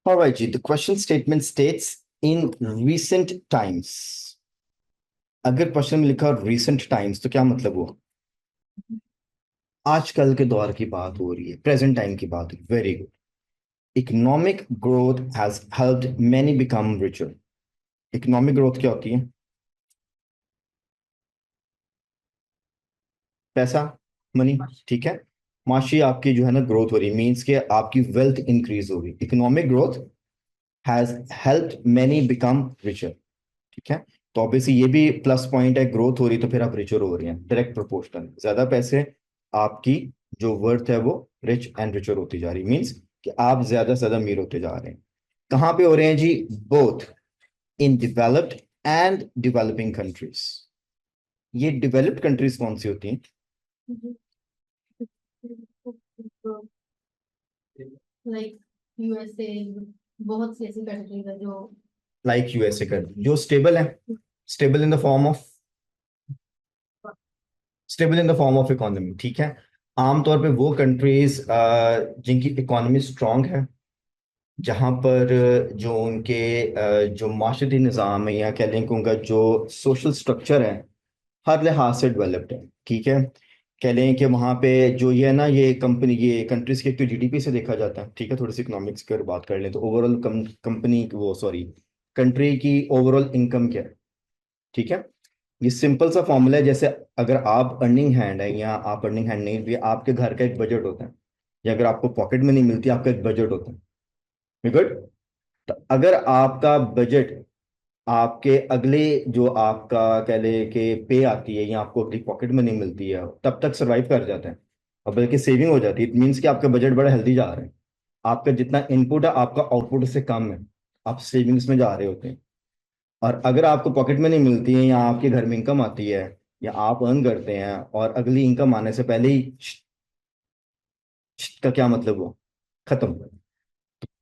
All right, जी. The question statement states in recent times. अगर question में लिखा recent times तो क्या मतलब हुआ? आजकल के दौर की बात हो रही है, प्रेजेंट टाइम की बात। Very good. Economic growth has helped many become richer. Economic growth क्या होती है? पैसा, मनी. ठीक है. माशी आपकी जो है ना ग्रोथ हो रही, मीन्स के आपकी वेल्थ इंक्रीज हो रही. Economic growth has helped many become richer. ठीक है. तो ऑब्वियसली ये भी प्लस पॉइंट है, ग्रोथ हो रही तो फिर आप रिचर हो रही हैं. डायरेक्ट प्रोपोर्शनल, ज्यादा पैसे, आपकी जो वर्थ है वो रिच एंड रिचर होती जा रही. मींस कि आप ज्यादा से ज्यादा अमीर होते जा रहे हैं. कहाँ पे हो रहे हैं जी? Both in developed and developing countries. ये डेवलप्ड कंट्रीज कौन सी होती हैं? लाइक यूएसए, बहुत सी ऐसी कंट्रीज है जो लाइक यूएसए कर, जो स्टेबल है. Stable in the form of, stable in the form of economy. ठीक है. आमतौर पे वो कंट्रीज जिनकी इकोनॉमी स्ट्रांग है, जहाँ पर जो उनके जो माशरती निज़ाम है, या कह लें कि उनका जो सोशल स्ट्रक्चर है, हर लिहाज से डेवलप्ड है. ठीक है. कह लें कि वहाँ पे जो ये है ना, ये कंपनी, ये कंट्रीज के एक तो जीडीपी से देखा जाता है. ठीक है. थोड़ी सी इकोनॉमिक्स की अगर बात कर लें तो ओवरऑल कंपनी वो सॉरी कंट्री की ओवरऑल इनकम क्या है. ठीक है. ये सिंपल सा फॉर्मूला है. जैसे अगर आप अर्निंग हैंड है या आप अर्निंग हैंड नहीं भी, आपके घर का एक बजट होता है, या अगर आपको पॉकेट मनी मिलती है, आपका एक बजट होता है. गुड. तो अगर आपका बजट आपके अगले जो आपका कह ले कि पे आती है या आपको अगली पॉकेट मनी मिलती है, तब तक सरवाइव कर जाता है, और बल्कि सेविंग हो जाती है. इट मीन्स कि आपका बजट बड़ा हेल्दी जा रहा है. आपका जितना इनपुट है आपका आउटपुट से कम है, आप सेविंग्स में जा रहे होते हैं. और अगर आपको पॉकेट मनी मिलती है या आपके घर में इनकम आती है, या आप अर्न करते हैं और अगली इनकम आने से पहले ही का क्या मतलब हुआ? खत्म.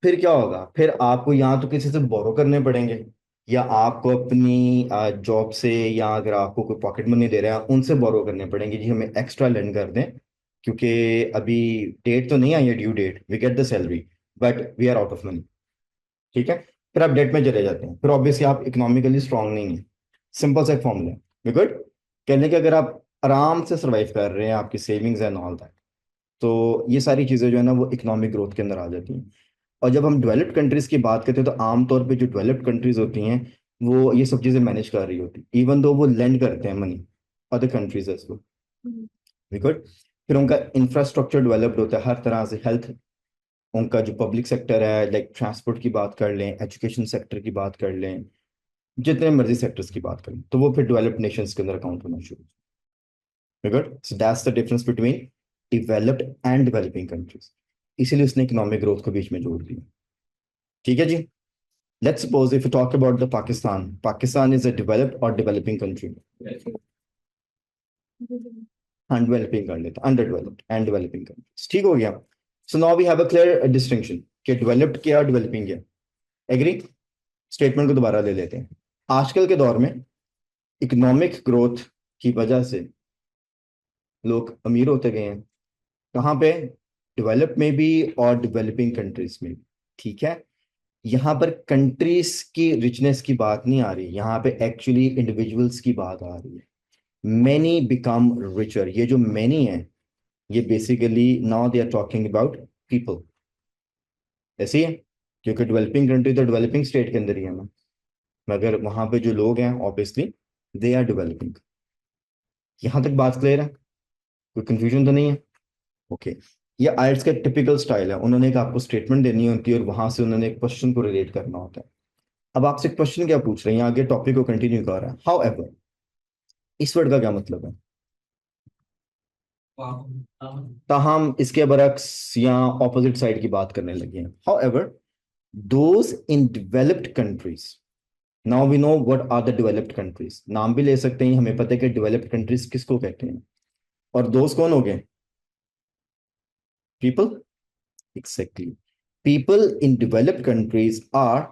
फिर क्या होगा? फिर आपको यहाँ तो किसी से बोरो करने पड़ेंगे, या आपको अपनी जॉब से, या अगर आपको कोई पॉकेट मनी दे रहा है उनसे बोरो करने पड़ेंगे, जी हमें एक्स्ट्रा लेंड कर दें, क्योंकि अभी डेट तो नहीं आई है, due date, we get the salary but we are out of money. ठीक है. फिर आप डेट में चले जाते हैं, फिर ऑब्वियसली आप इकोनॉमिकली स्ट्रांग नहीं है. सिंपल सा एक फॉर्मूला है. गुड. कहने के अगर आप आराम से सर्वाइव कर रहे हैं, आपकी सेविंग्स एंड ऑल दैट, तो ये सारी चीज़ें जो है ना वो इकोनॉमिक ग्रोथ के अंदर आ जाती हैं. और जब हम डेवलप्ड कंट्रीज की बात करते हैं तो आमतौर पे जो डेवलप्ड कंट्रीज होती हैं वो ये सब चीज़ें मैनेज कर रही होती, इवन दो वो लेंड करते हैं money other countries as well. Good. फिर उनका इंफ्रास्ट्रक्चर डेवलप्ड होता है हर तरह से. हेल्थ, उनका जो पब्लिक सेक्टर है, लाइक ट्रांसपोर्ट की बात कर लें, एजुकेशन सेक्टर की बात कर लें, जितने मर्जी सेक्टर्स की बात करें, तो वो फिर डेवलप्ड नेशंस के अंदर काउंट होना शुरू. Good. So that's the difference between developed and developing countries. इसीलिए उसने इकोनॉमिक ग्रोथ को बीच में जोड़ दिया. ठीक है जी. Let's suppose if we talk about the Pakistan. Pakistan is a developed or developing country. Undeveloping कर लेते, underdeveloped and developing countries. ठीक हो गया. So now we have a clear distinction कि developed क्या और developing क्या. Agree? स्टेटमेंट को दोबारा ले लेते हैं. आजकल के दौर में इकोनॉमिक ग्रोथ की वजह से लोग अमीर होते गए हैं. कहाँ पे? डेवलप में भी और डेवलपिंग कंट्रीज में भी. ठीक है. यहाँ पर कंट्रीज की रिचनेस की बात नहीं आ रही, यहाँ पे एक्चुअली इंडिविजुअल्स की बात आ रही है. Many become richer. ये जो मैनी है, ये basically now they are talking about people. ऐसे ही है, क्योंकि डेवलपिंग कंट्री तो डेवलपिंग स्टेट के अंदर ही है ना, मगर वहां पे जो लोग हैं ऑब्वियसली दे आर डेवलपिंग. यहाँ तक बात क्लियर है? कोई कंफ्यूजन तो नहीं है? ओके. ये आइल्स का टिपिकल स्टाइल है. उन्होंने एक आपको स्टेटमेंट देनी होती है और वहां से उन्होंने एक क्वेश्चन को रिलेट करना होता है. अब आपसे क्वेश्चन क्या पूछ रहे हैं, आगे टॉपिक को कंटिन्यू कर रहा है. हाउ एवर, इस वर्ड का क्या मतलब है? ताहम इसके बरक्स या ऑपोजिट साइड की बात करने लगे हैं. However, those in developed countries. Now we know what are the developed countries. नाम भी ले सकते हैं, हमें पता है कि डेवलप्ड कंट्रीज किसको कहते हैं. और दोस्त कौन हो गए? People. Exactly. People in developed countries are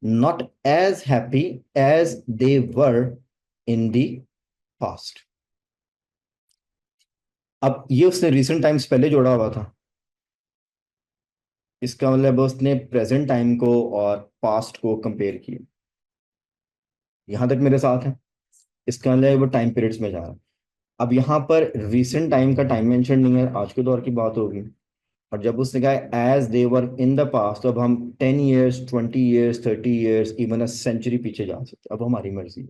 not as happy as they were in the past. अब ये उसने रिसेंट टाइम्स पहले जोड़ा हुआ था. इसका मतलब उसने प्रेजेंट टाइम को और पास्ट को कंपेयर किया। यहां तक मेरे साथ है? इसका मतलब वो टाइम पीरियड्स में जा रहा है। अब यहाँ पर रिसेंट टाइम का टाइम मेंशन नहीं है, आज के दौर की बात होगी। और जब उसने कहा as they were in the past, तो अब हम 10 years, 20 years, 30 years, even a century पीछे जा सकते, अब हमारी मर्जी है।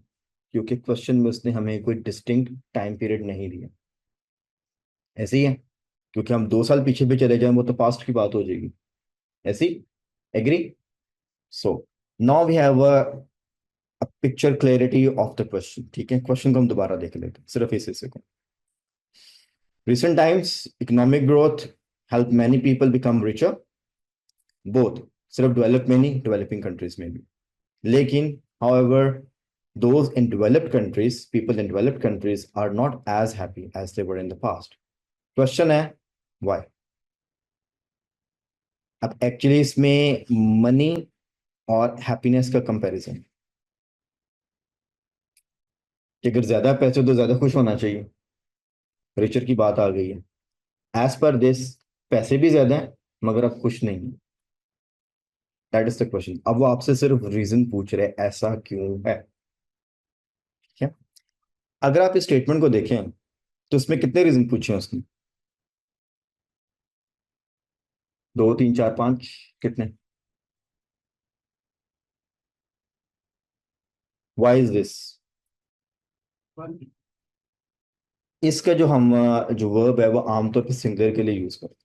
क्योंकि क्वेश्चन में उसने हमें कोई डिस्टिंक्ट टाइम पीरियड नहीं दिया। ऐसे ही है, क्योंकि हम 2 साल पीछे भी चले जाएं वो तो पास्ट की बात हो जाएगी। ऐसी, agree? So now we have a picture clarity of the question. ठीक है, क्वेश्चन को हम दोबारा देख लेते हैं, सिर्फ इस हिस्से को। Recent times economic growth help many people become richer, both, सिर्फ डेवलप में नहीं, डेवलपिंग कंट्रीज में भी। लेकिन however those in developed countries, people in developed countries are not as happy as they were in the past. Question है why? अब actually इसमें money और हैप्पीनेस का कंपैरिजन, कि अगर ज्यादा पैसे तो ज्यादा खुश होना चाहिए, रिचर की बात आ गई है। एज पर दिस, पैसे भी ज्यादा हैं मगर आप खुश नहीं हैं। That is the question. अब वो आपसे सिर्फ रीजन पूछ रहे हैं ऐसा क्यों है। ठीक है, अगर आप इस स्टेटमेंट को देखें तो इसमें कितने रीजन पूछे हैं उसने? 2, 3, 4, 5, कितने? Why is this? इसका जो हम जो वर्ब है वो आमतौर पर सिंगुलर के लिए यूज करते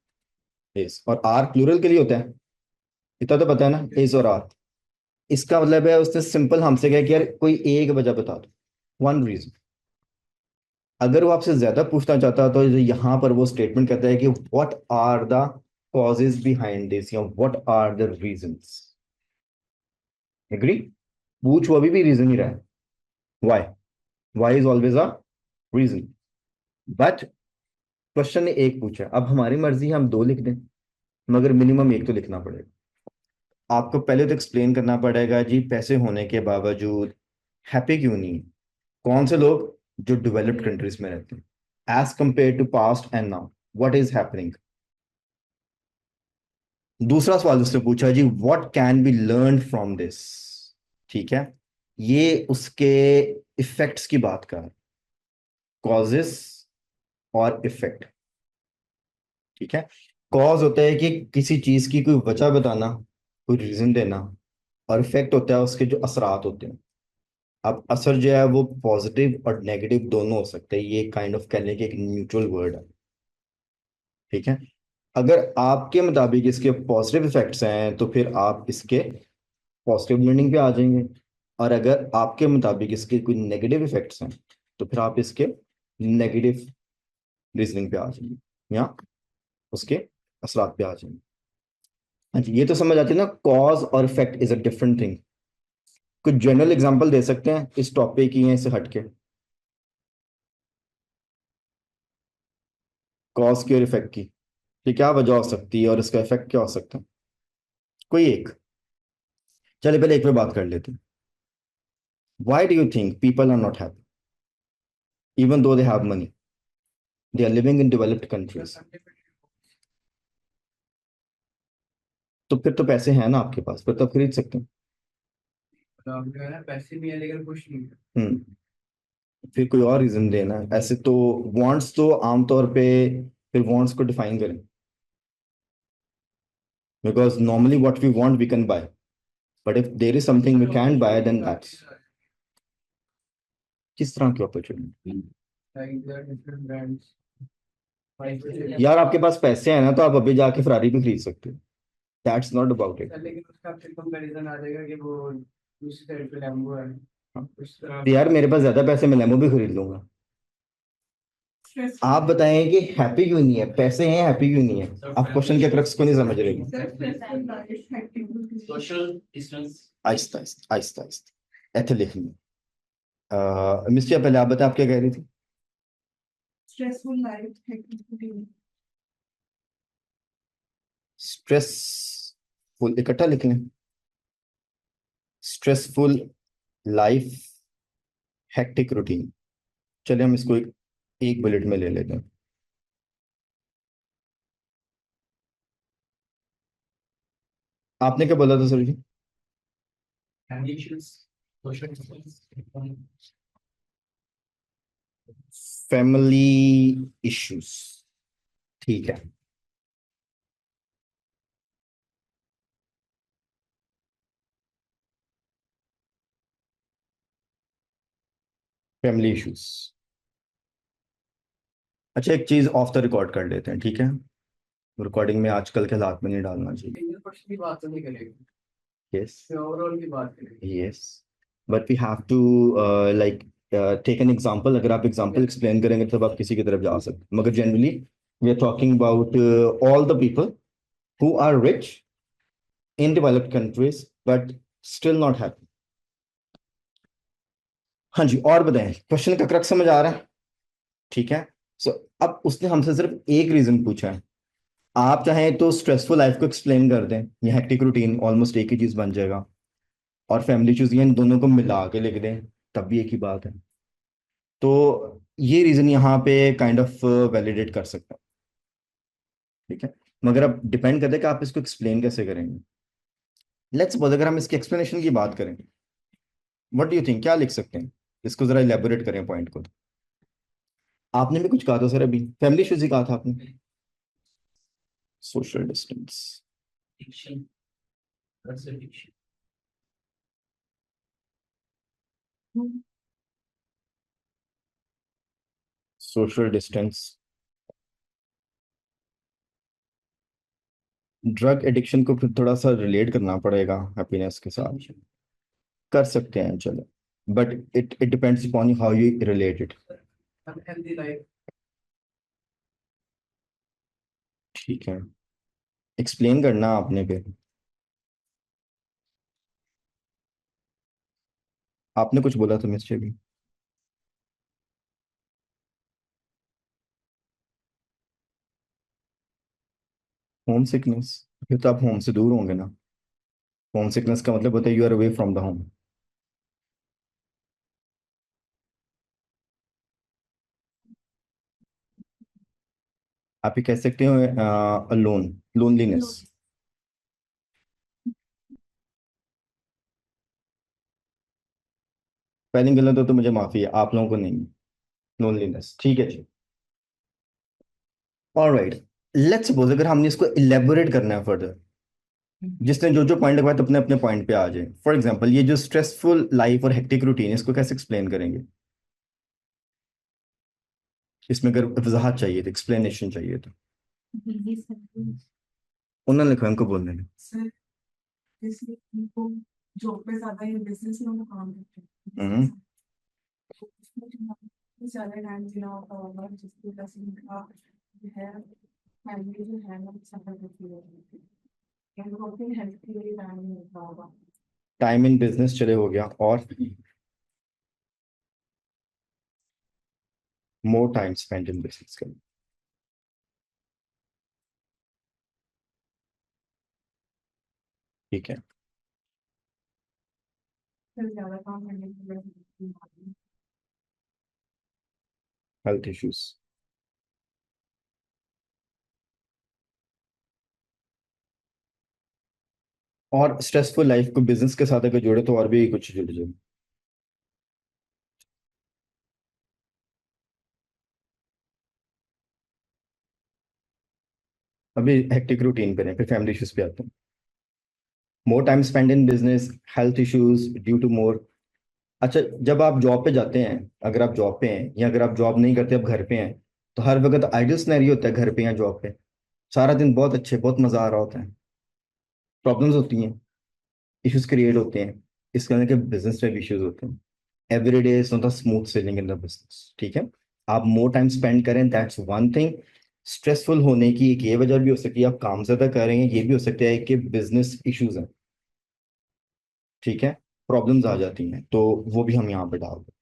हैं, इस, और आर प्लूरल के लिए होता है। इतना तो पता है ना, इस और आर। इसका मतलब है उसने सिंपल हमसे कहा कि यार कोई एक वजह बता दो, वन रीजन। अगर वो आपसे ज्यादा पूछना चाहता है तो यहाँ पर वो स्टेटमेंट कहता है कि what are the causes behind this, या what are the reasons. Agree? पूछ वो अभी भी रीजन ही रहा है, why. Why is always a reason. But question ने एक पूछा, अब हमारी मर्जी है हम दो लिख दें, मगर मिनिमम एक तो लिखना पड़ेगा। आपको पहले तो एक्सप्लेन करना पड़ेगा जी पैसे होने के बावजूद हैप्पी क्यों नहीं है कौन से लोग, जो डेवलप्ड कंट्रीज में रहते हैं, as compare to past and now, what is happening. दूसरा सवाल उसने पूछा जी what can be learn from this. ठीक है, ये उसके इफेक्ट्स की बात कर, कॉजेस और इफेक्ट। ठीक है, कॉज होता है कि किसी चीज की कोई वजह बताना, कोई रीजन देना, और इफेक्ट होता है उसके जो असरात होते हैं। अब असर जो है वो पॉजिटिव और नेगेटिव दोनों हो सकते हैं, ये काइंड ऑफ कहने के एक न्यूट्रल वर्ड है। ठीक है, अगर आपके मुताबिक इसके पॉजिटिव इफेक्ट्स हैं तो फिर आप इसके पॉजिटिव लर्निंग पे आ जाएंगे, और अगर आपके मुताबिक इसके कोई नेगेटिव इफेक्ट्स हैं तो फिर आप इसके नेगेटिव रीजनिंग पे आ जाएंगे, या उसके असरात पे आ जाएंगे। हाँ जी, ये तो समझ आती है ना, कॉज और effect is a different thing. कुछ जनरल एग्जांपल दे सकते हैं इस टॉपिक की, है इससे हटके, कॉज की और इफेक्ट की, कि क्या वजह हो सकती है और इसका इफेक्ट क्या हो सकता है, कोई एक। चलिए पहले एक पे बात कर लेते हैं। Why do you think people are not happy even though they have money, they are living in developed countries? तो फिर तो पैसे हैं ना आपके पास, फिर तो आप खरीद सकते हैं। तो आप जो है ना पैसे भी है लेकिन खुश नहीं है। फिर कोई और रीजन देना, ऐसे तो वांट्स तो आमतौर पे, फिर वांट्स को डिफाइन करें, because normally what we want we can buy, but if there is something we can buy then that's. किस तरह की opportunity? Like there different brands five यार आपके पास पैसे हैं ना तो आप अभी जाके फरारी भी खरीद सकते हो, दैट्स नॉट अबाउट इट। लेकिन उसका फिर कंपैरिजन आ जाएगा कि वो दूसरी साइड पे लैम्बो है उस तरह तो यार मेरे पास ज्यादा पैसे, मैं लेमो भी खरीद लूंगा। आप बताएं कि हैप्पी क्यों नहीं है, पैसे हैं हैप्पी क्यों नहीं है? आप क्वेश्चन के क्रक्स को नहीं समझ रहे हैं। सोशल डिस्टेंस आहिस्ता आहिस्ता आहिस्ता आहिस्ता ऐसे लिखनी है। मिस्टर पहले आप बताएं, आप क्या कह रही थी? स्ट्रेसफुल लाइफ, स्ट्रेसफुल इकट्ठा लिख लें, स्ट्रेसफुल लाइफ, हेक्टिक रूटीन। चलिए हम इसको एक बुलेट में ले लेते हैं। आपने क्या बोला था सर जी? Family issues, social issues, family issues, ठीक है। Family issues. अच्छा, एक चीज ऑफ द रिकॉर्ड कर लेते हैं, ठीक है? रिकॉर्डिंग में आजकल के हालात में नहीं डालना चाहिए। सिंगल पर्सन की बात तो नहीं करेंगे, यस। ओवरऑल की बात करेंगे। Yes, but we have to like take an example. अगर आप एग्जांपल एक्सप्लेन करेंगे तब आप किसी की तरफ जा सकते हैं, मगर generally we are talking about all the people who are rich in developed countries but still not happy. हाँ जी, और बताएं, क्वेश्चन का क्रक्स समझ आ रहा है? ठीक है। सो अब उसने हमसे सिर्फ एक रीजन पूछा है। आप चाहें तो स्ट्रेसफुल लाइफ को एक्सप्लेन कर दें, ये हेक्टिक रूटीन ऑलमोस्ट एक ही चीज बन जाएगा, और फैमिली इश्यूज इन दोनों को मिला के लिख दें, तब भी एक ही बात है। तो ये रीजन यहाँ पे काइंड ऑफ वैलिडेट कर सकते हैं, ठीक है? मगर अब डिपेंड करता है कि आप इसको एक्सप्लेन कैसे करेंगे। लेट्स सपोज अगर हम इसकी एक्सप्लेनेशन की बात करें, व्हाट डू यू थिंक, क्या लिख सकते हैं? इसको जरा इलेबोरेट करें पॉइंट को। आपने भी कुछ कहा था सर, अभी फैमिली इश्यूज ही कहा था आपने। Social distance. Addiction, drugs addiction. Social distance, drug addiction को फिर थोड़ा सा रिलेट करना पड़ेगा हैप्पीनेस के साथ। कर सकते हैं चलो, but it it depends upon how you relate it. Unhealthy life, ठीक है, एक्सप्लेन करना आपने फिर। आपने कुछ बोला था मिस्टर भी। होम सिकनेस, फिर तो आप होम से दूर होंगे ना। होम सिकनेस का मतलब होता है you are away from the home. आप ये कह सकते हो लोन, लोनलीनेस। पहली गलत हो तो मुझे माफी है, आप लोगों को नहीं। लोनलीनेस, ठीक है जी। ऑलराइट, लेट्स सपोज अगर हमने इसको इलेबोरेट करना है फर्दर, जिसने जो जो पॉइंट लगवाया तो अपने अपने पॉइंट पे आ जाए। फॉर एग्जांपल ये जो स्ट्रेसफुल लाइफ और हेक्टिक रूटीन, इसको कैसे एक्सप्लेन करेंगे? इसमें अगर वजाहत चाहिए तो, एक्सप्लेनेशन चाहिए तो बिजी शेड्यूल। उन्होंने लिखा, उनको बोलने में। सर जैसे उनको जॉब पे ज्यादा या बिजनेस में वो काम करते हैं हम्म। business में, तो उसमें जो है, ज्यादा टाइम देना होता होगा जिसकी वजह से उनका जो है फैमिली जो है वो सफर करती है एंड वो अपनी हेल्थ के लिए टाइम नहीं होता होगा। टाइम इन बिजनेस चले हो गया, और मोर टाइम स्पेंड इन बिजनेस का। ठीक है। फिर ज्यादा काम करने की वजह से हेल्थ इश्यूज, और स्ट्रेसफुल लाइफ को बिजनेस के साथ अगर जोड़े तो और भी कुछ जुड़ जाए। अभी हेक्टिक रूटीन पे हैं, फिर फैमिली इश्यूज पे आते हैं। More time spend in business, health issues due to more. अच्छा, जब आप जॉब पे जाते हैं, अगर आप जॉब पे हैं या अगर आप जॉब नहीं करते, आप घर पे हैं, तो हर वक्त आइडियल सिनेरियो होता है घर पे या जॉब पे। सारा दिन बहुत अच्छे, बहुत मजा आ रहा होता है। प्रॉब्लम्स होती हैं, इश्यूज क्रिएट होते हैं, इस कारण के बिजनेस टाइप इश्यूज होते हैं। Every day is not a smooth selling in the business, ठीक है? आप मोर टाइम स्पेंड करें, दैट्स वन थिंग। स्ट्रेसफुल होने की एक ये वजह भी हो सकती है, आप काम ज्यादा कर रहे हैं, ये भी हो सकता है कि बिजनेस इश्यूज हैं, ठीक है? प्रॉब्लम्स आ जाती हैं, तो वो भी हम यहाँ पे डाल दें।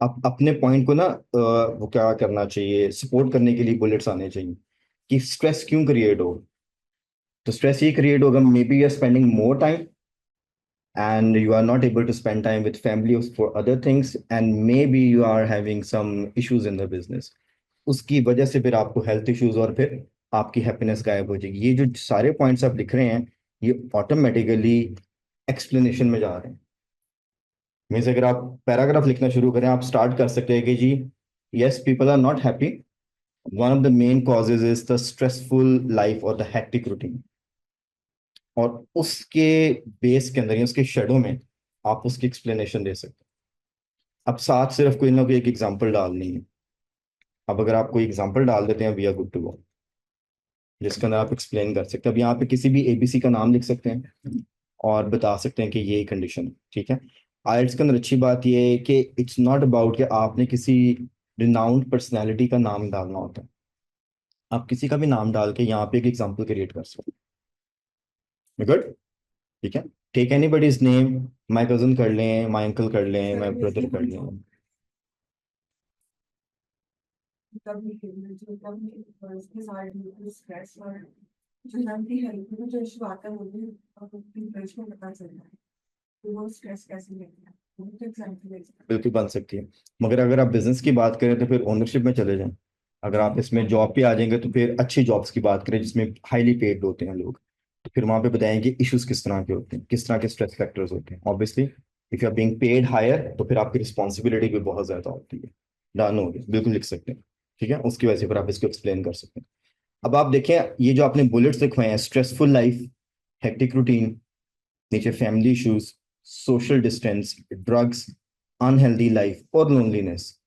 आप अपने पॉइंट को ना वो क्या करना चाहिए, सपोर्ट करने के लिए बुलेट्स आने चाहिए कि स्ट्रेस क्यों क्रिएट हो। तो स्ट्रेस ये क्रिएट होगा, maybe you are spending more time and you are not able to spend time with family for other things, and maybe you are having some issues in the business. उसकी वजह से फिर आपको health issues और फिर आपकी happiness गायब हो जाएगी। ये जो सारे पॉइंट्स आप लिख रहे हैं ये ऑटोमेटिकली एक्सप्लेनेशन में जा रहे हैं। मीन्स अगर आप पैराग्राफ लिखना शुरू करें, आप स्टार्ट कर सकते हैं कि जी, yes people are not happy, one of the main causes is the stressful life और द हैक्टिक रूटीन। और उसके बेस के अंदर या उसके शेडो में आप उसकी एक्सप्लेनेशन दे सकते हैं। अब साथ सिर्फ कोई ना कोई एक एग्जांपल डालनी है। अब अगर आप कोई एग्जांपल डाल देते हैं, we are good to go, जिसके अंदर आप एक्सप्लेन कर सकते हैं। अब यहाँ पे किसी भी एबीसी का नाम लिख सकते हैं और बता सकते हैं कि ये कंडीशन है, ठीक है। आइल्स के अंदर अच्छी बात ये है कि इट्स नॉट अबाउट कि आपने किसी रिनाउंड पर्सनैलिटी का नाम डालना होता है। आप किसी का भी नाम डाल के यहाँ पे एक एग्जाम्पल क्रिएट कर सकते हैं। गुड, ठीक है। Take anybody's name, my cousin कर लें, माय अंकल कर लें, माय ब्रदर कर लें। कभी जो कभी इसके साथ स्ट्रेस और जो नंदी हेल्थ में जो इशू आता है वो भी इंप्रेशन में पता चलता है, तो वो स्ट्रेस कैसे लेते हैं वो भी तो एग्जाम्पल दे सकते बिल्कुल बन सकती है। मगर अगर आप बिजनेस की बात करें तो फिर ओनरशिप में चले जाएं। अगर आप इसमें जॉब पे आ जाएंगे तो फिर अच्छी जॉब्स की बात करें जिसमें हाईली पेड होते हैं लोग, तो फिर वहां पे बताएंगे इश्यूज किस तरह के होते हैं, किस तरह के स्ट्रेस फैक्टर्स होते हैं। Obviously if you are being paid higher तो फिर आपकी रिस्पॉन्सिबिलिटी भी बहुत ज्यादा होती है। डन हो गया, बिल्कुल लिख सकते हैं, ठीक है। उसकी वजह से फिर आप इसको एक्सप्लेन कर सकते हैं। अब आप देखें ये जो आपने बुलेट्स लिखवाए हैं, स्ट्रेसफुल लाइफ, हेक्टिक रूटीन, नीचे family issues, social distance, drugs, unhealthy life और लोनलीनेस,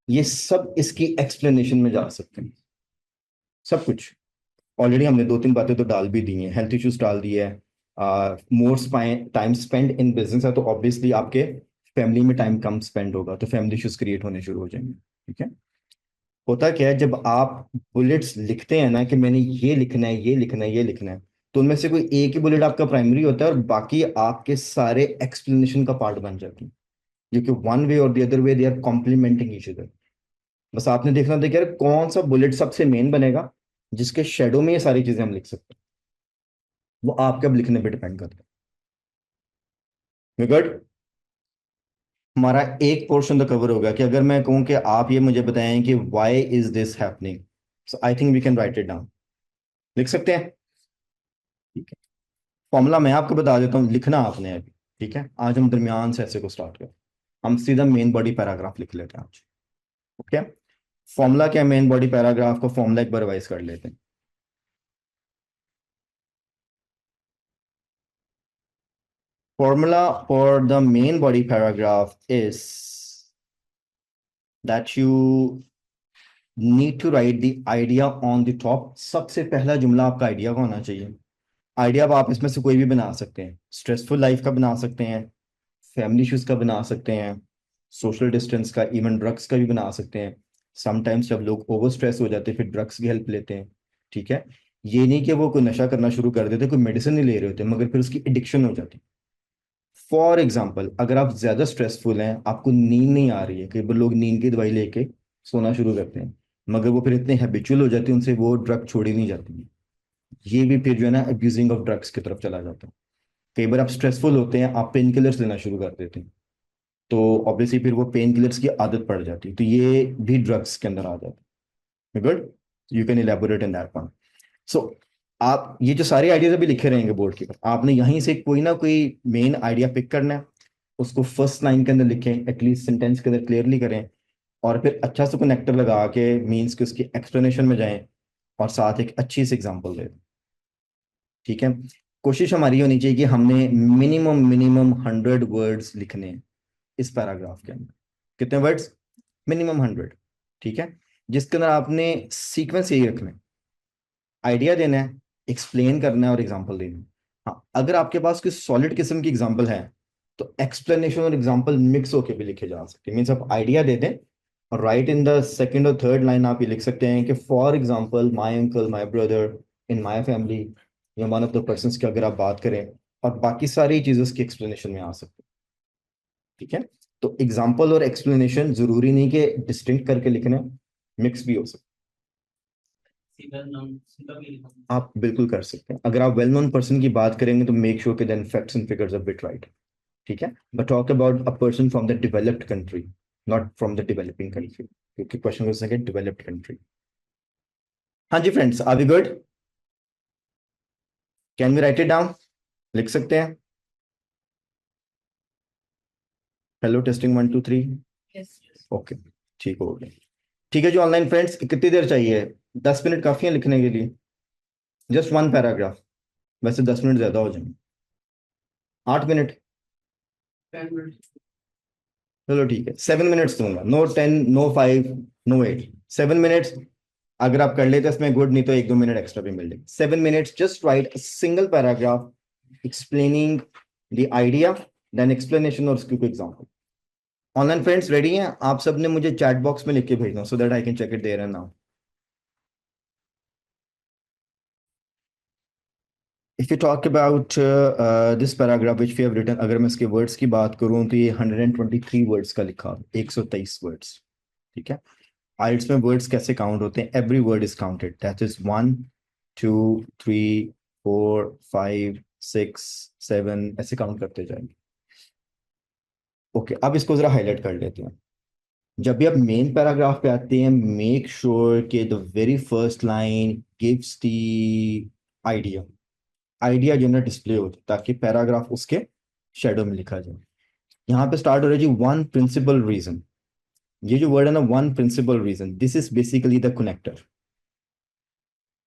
ये सब इसकी एक्सप्लेनेशन में जा सकते हैं। सब कुछ ऑलरेडी हमने दो तीन बातें तो डाल भी दी हैं, हेल्थ इश्यूज डाल दिए है, मोर टाइम स्पेंड इन बिजनेस है तो ऑब्वियसली आपके फैमिली में टाइम कम स्पेंड होगा तो फैमिली इश्यूज क्रिएट होने शुरू हो जाएंगे, ठीक है। होता क्या है जब आप बुलेट्स लिखते हैं ना कि मैंने ये लिखना है, ये लिखना है, ये लिखना है, तो उनमें से कोई एक ही बुलेट आपका प्राइमरी होता है और बाकी आपके सारे एक्सप्लेनेशन का पार्ट बन जाते हैं, क्योंकि वन वे और the other way they are complementing each other. बस आपने देखना था कि यार कौन सा बुलेट सबसे मेन बनेगा जिसके शेडो में ये सारी चीजें हम लिख सकते हैं, वो आपके अब लिखने पे डिपेंड करता है। गुड, हमारा एक पोर्शन तो कवर हो गया कि अगर मैं कहूं कि आप ये मुझे बताएं कि why is this happening, so I think we can write it down. लिख सकते हैं, ठीक है। फॉर्मूला मैं आपको बता देता हूँ, लिखना आपने अभी, ठीक है। आज हम दरमियान से ऐसे को स्टार्ट करें, हम सीधा मेन बॉडी पैराग्राफ लिख लेते हैं आज, ओके। फॉर्मूला क्या, मेन बॉडी पैराग्राफ का फॉर्मूला एक बार रिवाइज कर लेते हैं। Formula for the main body paragraph is that you need to write the idea on the top। सबसे पहला जुमला आपका आइडिया का होना चाहिए। आइडिया आप इसमें से कोई भी बना सकते हैं, स्ट्रेसफुल लाइफ का बना सकते हैं, फैमिली इश्यूज का बना सकते हैं, सोशल डिस्टेंस का, इवन ड्रग्स का भी बना सकते हैं। समटाइम्स जब लोग ओवर स्ट्रेस हो जाते हैं फिर ड्रग्स की हेल्प लेते हैं, ठीक है। ये नहीं कि वो कोई नशा करना शुरू कर देते, कोई मेडिसिन नहीं ले रहे होते, मगर फिर उसकी एडिक्शन हो जाती है। फॉर एग्जाम्पल अगर आप ज्यादा स्ट्रेसफुल हैं, आपको नींद नहीं आ रही है, कई बार लोग नींद की दवाई लेके सोना शुरू करते हैं, मगर वो फिर इतने हैबिचुअल हो जाते हैं उनसे वो ड्रग छोड़ी नहीं जाती है। ये भी फिर जो है ना अब्यूजिंग ऑफ ड्रग्स की तरफ चला जाता है। कई बार आप स्ट्रेसफुल होते हैं, आप पेन किलर्स लेना शुरू कर देते हैं, तो ऑब्वियसली फिर वो पेन किलर्स की आदत पड़ जाती है, तो ये भी ड्रग्स के अंदर आ जाता है। Good, you can elaborate in that point. So आप ये जो सारे आइडियाज अभी लिखे रहेंगे बोर्ड के ऊपर, आपने यहीं से कोई ना कोई मेन आइडिया पिक करना है, उसको फर्स्ट लाइन के अंदर लिखें, एटलीस्ट सेंटेंस के अंदर क्लियरली करें, और फिर अच्छा सा कनेक्टर लगा के मीन्स कि उसकी एक्सप्लेनेशन में जाएं और साथ एक अच्छी सी एग्जांपल दें, ठीक है। कोशिश हमारी होनी चाहिए कि हमने मिनिमम मिनिमम 100 वर्ड्स लिखने हैं इस पैराग्राफ के अंदर। कितने वर्ड्स? मिनिमम 100, ठीक है। जिसके अंदर आपने सीक्वेंस यही रखना है, आइडिया देना है, एक्सप्लेन करना है और एग्जांपल देना है। हाँ, अगर आपके पास कोई सॉलिड किस्म की एग्जांपल है तो एक्सप्लेनेशन और एग्जांपल मिक्स होकर भी लिखे जा सकते हैं। मीन्स आप आइडिया दे दें और राइट इन द सेकंड और थर्ड लाइन आप ये लिख सकते हैं कि for example my uncle, my brother, in my family, या वन ऑफ द पर्संस की अगर आप बात करें, और बाकी सारी चीजें उसकी एक्सप्लेनेशन में आ सकती है, ठीक है। तो एग्जाम्पल और एक्सप्लेनेशन जरूरी नहीं कि डिस्टिंक्ट करके लिखना है, मिक्स भी हो सकता है। आप बिल्कुल कर सकते हैं। अगर आप वेल नोन पर्सन की बात करेंगे तो मेक श्योर कि then facts and figures are bit right, ठीक है। But talk about a person from the developed country, not from the developing country. क्योंकि क्वेश्चन हो सके डेवलप्ड कंट्री। हाँ जी friends, are we good? Can we write it down? लिख सकते हैं? Hello testing 1 2 3। Yes. ओके, ठीक हो गया। ठीक है जी ऑनलाइन फ्रेंड्स, कितनी देर चाहिए? 10 मिनट काफी है लिखने के लिए, जस्ट 1 पैराग्राफ। वैसे 10 मिनट ज्यादा हो जाएंगे। 8 मिनट? 10 minutes. चलो ठीक है, 7 मिनट्स दूंगा। No 10, no 5, no 8, 7 minutes. अगर आप कर लेते इसमें गुड, नहीं तो 1 2 मिनट एक्स्ट्रा भी मिल जाएगी। 7 minutes, just write single paragraph explaining the idea, then explanation और उसकी कोई एग्जांपल। ऑनलाइन फ्रेंड्स रेडी हैं? आप सब ने मुझे चैट बॉक्स में लिख के भेजना, so that I can check it there and now. If you talk about this paragraph which we have written, अगर मैं इसके वर्ड्स की बात करूं तो ये 123 वर्ड्स का लिखा, 123 वर्ड्स। ठीक है, आइल्स में वर्ड्स कैसे काउंट होते हैं? Every word is counted, that is 1 2 3 4 5 6 7, ऐसे काउंट करते जाएंगे। ओके, अब इसको जरा हाईलाइट कर लेते हैं। जब भी आप मेन पैराग्राफ पे आते हैं, मेक श्योर कि the very first line gives the idea. Idea जो है ना डिस्प्ले हो, ताकि पैराग्राफ उसके शेडो में लिखा जाए। यहाँ पे स्टार्ट हो रहा है जी, वन प्रिंसिपल रीजन। ये जो वर्ड है ना, one principal reason, this is basically the connector.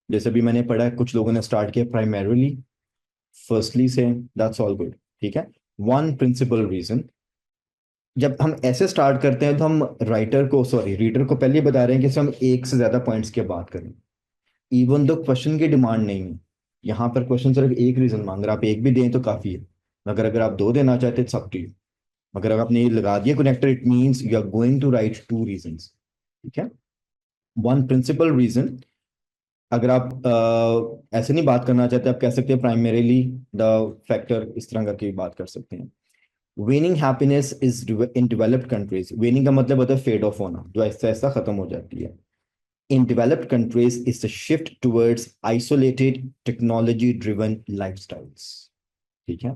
जैसे भी मैंने पढ़ा है, कुछ लोगों ने स्टार्ट किया प्राइमरीली, फर्स्टली से, दैट्स ऑल गुड। ठीक है, वन प्रिंसिपल रीजन। जब हम ऐसे स्टार्ट करते हैं तो हम राइटर को, सॉरी रीडर को पहले ही बता रहे हैं कि हम एक से ज्यादा पॉइंट्स की बात करें। इवन दो क्वेश्चन की डिमांड नहीं है, यहाँ पर क्वेश्चन सिर्फ एक रीजन मांग रहा है, आप एक भी दें तो काफी है। मगर अगर आप दो देना चाहते हैं सब ठीक। मगर अगर आपने ये लगा दिया connector, it means you are going to write two reasons. ठीक है, वन प्रिंसिपल रीजन। अगर आप ऐसे नहीं बात करना चाहते, आप कह सकते हैं प्राइमरीली द फैक्टर, इस तरह करके बात कर सकते हैं। Waning happiness is in developed countries. Waning का मतलब होता है फेड ऑफ होना, जो ऐसा ऐसा खत्म हो जाती है। इन developed countries is the shift towards isolated technology driven lifestyles. ठीक है,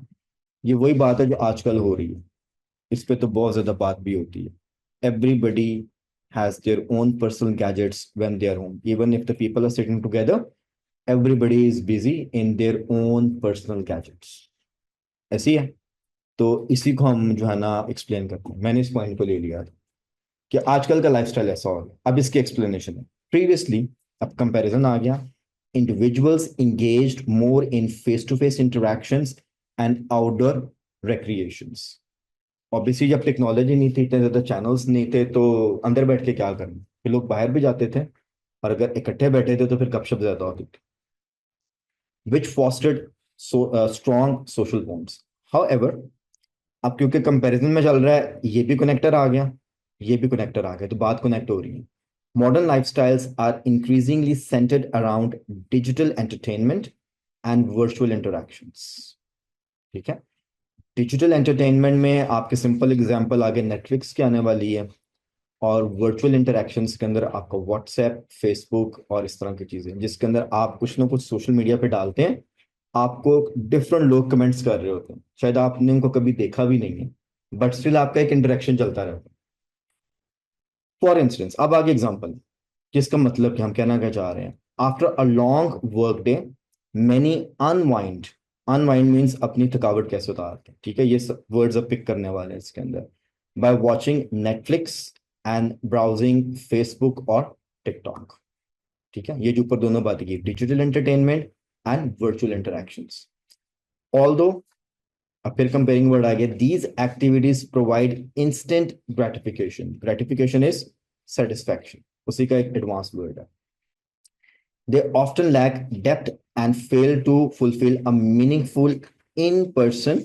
ये वही बात है जो आजकल हो रही है। इस पे तो बहुत ज्यादा बात भी होती है। Everybody has their own personal gadgets when they are home. Even if the people are sitting together, everybody is busy in their own personal gadgets. ऐसी है, तो इसी को हम जो है ना एक्सप्लेन करते हैं। मैंने इस पॉइंट को ले लिया था कि आजकल का लाइफस्टाइल ऐसा हो गया। अब इसकी एक्सप्लेनेशन है। प्रीवियसली, अब कंपैरिजन आ गया। Individuals engaged more in face-to-face interactions and outdoor recreations. Obviously जब टेक्नोलॉजी नहीं थी, इतने ज्यादा चैनल्स नहीं थे, तो अंदर बैठ के क्या करना, फिर लोग बाहर भी जाते थे, और अगर इकट्ठे बैठे थे तो फिर गपशप ज्यादा होती थी, विच फॉस्टर्ड स्ट्रॉन्ग सोशल बॉन्ड्स। हाउएवर, अब क्योंकि कंपैरिजन में चल रहा है, ये भी कनेक्टर आ गया, ये भी कनेक्टर आ गया, तो बात कनेक्ट हो रही है। Modern lifestyles are increasingly centred around digital entertainment and virtual interactions. ठीक है, डिजिटल एंटरटेनमेंट में आपके सिंपल एग्जांपल आगे नेटफ्लिक्स की आने वाली है, और वर्चुअल इंटरैक्शंस के अंदर आपका व्हाट्सएप, फेसबुक और इस तरह की चीजें, जिसके अंदर आप कुछ ना कुछ सोशल मीडिया पे डालते हैं, आपको डिफरेंट लोग कमेंट्स कर रहे होते हैं, शायद आपने उनको कभी देखा भी नहीं है, बट स्टिल आपका एक इंटरेक्शन चलता रहता है। फॉर इंस्टेंस, अब आगे एग्जाम्पल, जिसका मतलब कि हम कहना क्या चाह रहे हैं, after a long work day many unwind. Unwind means अपनी थकावट कैसे उतारते हैं। ठीक है, ये सब वर्ड्स अब पिक करने वाले हैं इसके अंदर। By watching Netflix and browsing Facebook और टिकटॉक। ठीक है, ये जो ऊपर दोनों बातें की, digital entertainment and virtual interactions. Although, अब फिर कंपेयरिंग वर्ड आ गया, these activities provide instant gratification. Gratification is satisfaction, उसी का एक एडवांस वर्ड है। They often lack depth and fail to fulfill a meaningful in-person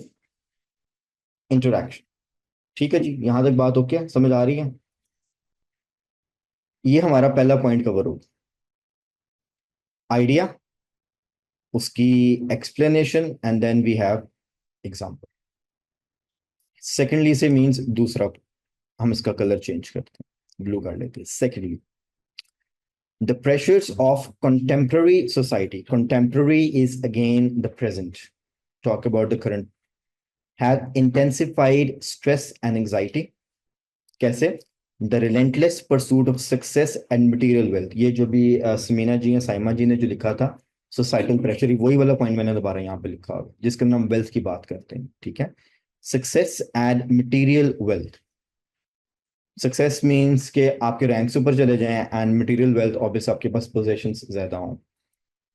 interaction. ठीक है जी, यहां तक बात ओके, समझ आ रही है? ये हमारा पहला पॉइंट कवर हो, आइडिया, उसकी explanation, and then we have example. Secondly से मींस दूसरा, हम इसका कलर चेंज करते हैं, ब्लू कर लेते हैं। Secondly, the pressures of contemporary society. Contemporary is again the present. Talk about the current. Have intensified stress and anxiety. कैसे? The relentless pursuit of success and material wealth, ये जो भी समीना जी या साइमा जी ने जो लिखा था, सोसाइटल प्रेशर, वही वाला पॉइंट मैंने दोबारा यहाँ पे लिखा हुआ है, जिसके अंदर हम वेल्थ की बात करते हैं, ठीक है। Success and material wealth, success means के आपके रैंक से ऊपर चले जाएं, एंड मटेरियल वेल्थ ऑब्वियस आपके पास पोजेशंस ज्यादा हों,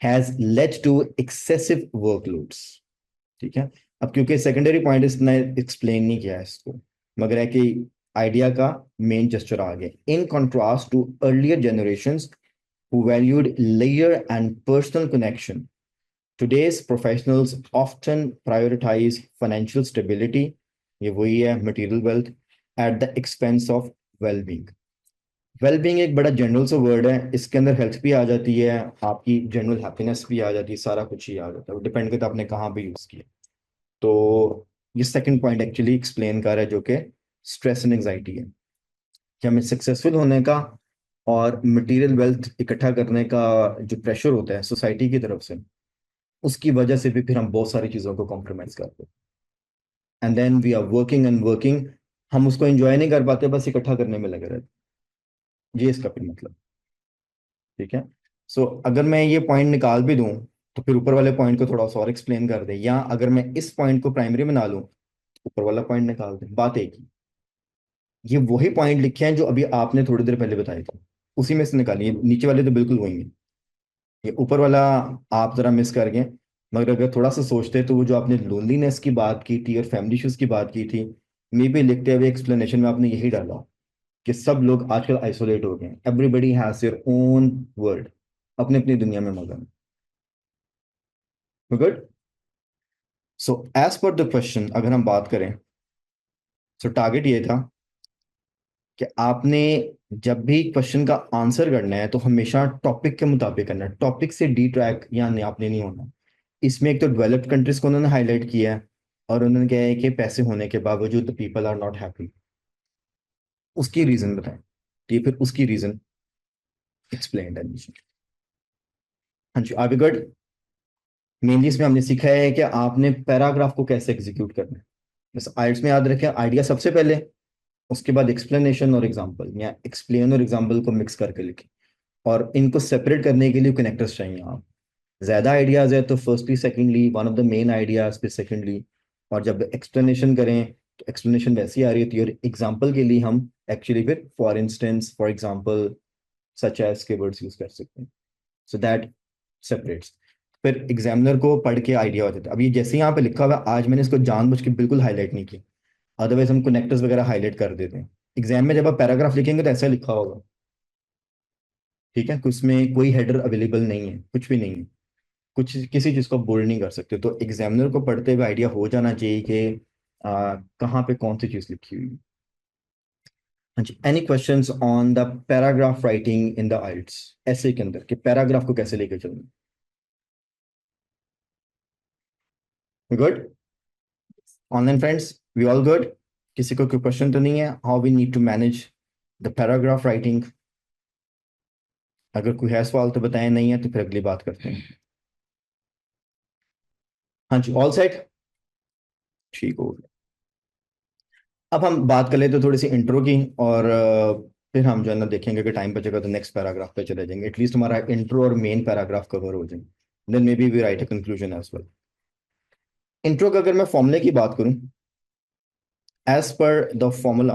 has led to excessive workloads, ठीक है। अब क्योंकि सेकेंडरी पॉइंट इसने एक्सप्लेन नहीं किया है इसको, मगर है कि आइडिया का मेन जेस्चर आ गया। In contrast to earlier generations who valued layer and personal connection, today's professionals often prioritize financial stability, ये वही है material wealth, at the expense of well-being. well-being एक बड़ा जनरल सा वर्ड है, इसके अंदर हेल्थ भी आ जाती है, आपकी जनरल हैप्पीनेस भी आ जाती है, सारा कुछ ही आ जाता है, डिपेंड करता है आपने कहाँ पे यूज किया। तो ये सेकंड पॉइंट एक्चुअली एक्सप्लेन कर रहा है, जो कि स्ट्रेस एंड एंजाइटी है, कि हमें सक्सेसफुल होने का और मटेरियल वेल्थ इकट्ठा करने का जो प्रेशर होता है सोसाइटी की तरफ से, उसकी वजह से भी फिर हम बहुत सारी चीज़ों को कॉम्प्रोमाइज करते हैं, and then we are working and working, हम उसको एंजॉय नहीं कर पाते, बस इकट्ठा करने में लगे रहते, ये इसका फिर मतलब, ठीक है। सो अगर मैं ये पॉइंट निकाल भी दूं, तो फिर ऊपर वाले पॉइंट को थोड़ा सा और एक्सप्लेन कर दे, या अगर मैं इस पॉइंट को प्राइमरी बना लूं, ऊपर वाला पॉइंट निकाल दे, बात एक ही। ये वही पॉइंट लिखे हैं जो अभी आपने थोड़ी देर पहले बताए थे, उसी में से निकालिए, नीचे वाले तो बिल्कुल वही हैं, ये ऊपर वाला आप जरा मिस कर गए। मगर अगर थोड़ा सा सोचते तो वो जो आपने लोनलीनेस की बात की थी और फैमिली इश्यूज की बात की थी, मे बी लिखते हुए एक्सप्लेनेशन में आपने यही डाला कि सब लोग आजकल आइसोलेट हो गए हैं, everybody has their own world, अपनी अपनी दुनिया में मगन। Good. So as per the question अगर हम बात करें, सो टारगेट ये था कि आपने जब भी क्वेश्चन का आंसर करना है तो हमेशा टॉपिक के मुताबिक करना है, टॉपिक से डी ट्रैक या नहीं आपने नहीं होना। इसमें एक तो डेवलप्ड कंट्रीज को उन्होंने हाईलाइट किया है, और उन्होंने कहा है कि पैसे होने के बावजूद the people are not happy, उसकी रीजन बताएं, तो ये फिर उसकी रीजन एक्सप्लेन है नीचे। हाँ जी, आर वी गुड। मेनली इसमें हमने सीखा है कि आपने पैराग्राफ को कैसे एग्जीक्यूट करना है, बस आइट्स में याद रखें, आइडिया सबसे पहले, उसके बाद एक्सप्लेनेशन और एग्जाम्पल, या एक्सप्लेन और एग्जाम्पल को मिक्स करके लिखें, और इनको सेपरेट करने के लिए कनेक्टर्स चाहिए। आप ज्यादा आइडियाज है तो firstly secondly one of the main ideas, फिर सेकेंडली, और जब एक्सप्लेनेशन करें तो एक्सप्लेनेशन वैसी आ रही होती है, और एग्जाम्पल के लिए हम एक्चुअली फिर for instance, for example, such as के वर्ड्स यूज कर सकते हैं, सो दैट सेपरेट्स। फिर एग्जामिनर को पढ़ के आइडिया हो जाता है। अब ये जैसे यहाँ पे लिखा हुआ है, आज मैंने इसको जानबूझ के बिल्कुल हाईलाइट नहीं किया, अदरवाइज हम कनेक्टर्स वगैरह हाईलाइट कर देते हैं। एग्जाम में जब आप पैराग्राफ लिखेंगे तो ऐसा लिखा होगा, ठीक है, उसमें कोई हेडर अवेलेबल नहीं है, कुछ भी नहीं है, कुछ किसी चीज को बोल्ड नहीं कर सकते, तो एग्जामिनर को पढ़ते हुए आइडिया हो जाना चाहिए कि कहाँ पे कौन सी चीज लिखी हुई है। हाँ जी, any questions on the paragraph writing in the IELTS, ऐसे के अंदर कि पैराग्राफ को कैसे लेकर चलना। Good. Online friends, we all good, किसी को कोई क्वेश्चन तो नहीं है, how we need to manage the paragraph writing? अगर कोई है सवाल तो बताएं, नहीं है तो फिर अगली बात करते हैं। हाँ जी, ऑल सेट, ठीक हो गया। अब हम बात कर लेते हैं थोड़ी सी इंट्रो की, और फिर हम जो है ना देखेंगे कि टाइम बचेगा तो नेक्स्ट पैराग्राफ पे चले जाएंगे, एटलीस्ट हमारा इंट्रो और मेन पैराग्राफ कवर हो जाए, then maybe we write a conclusion as well. Intro का अगर मैं फॉर्मूले की बात करूं, एज पर द फॉर्मूला,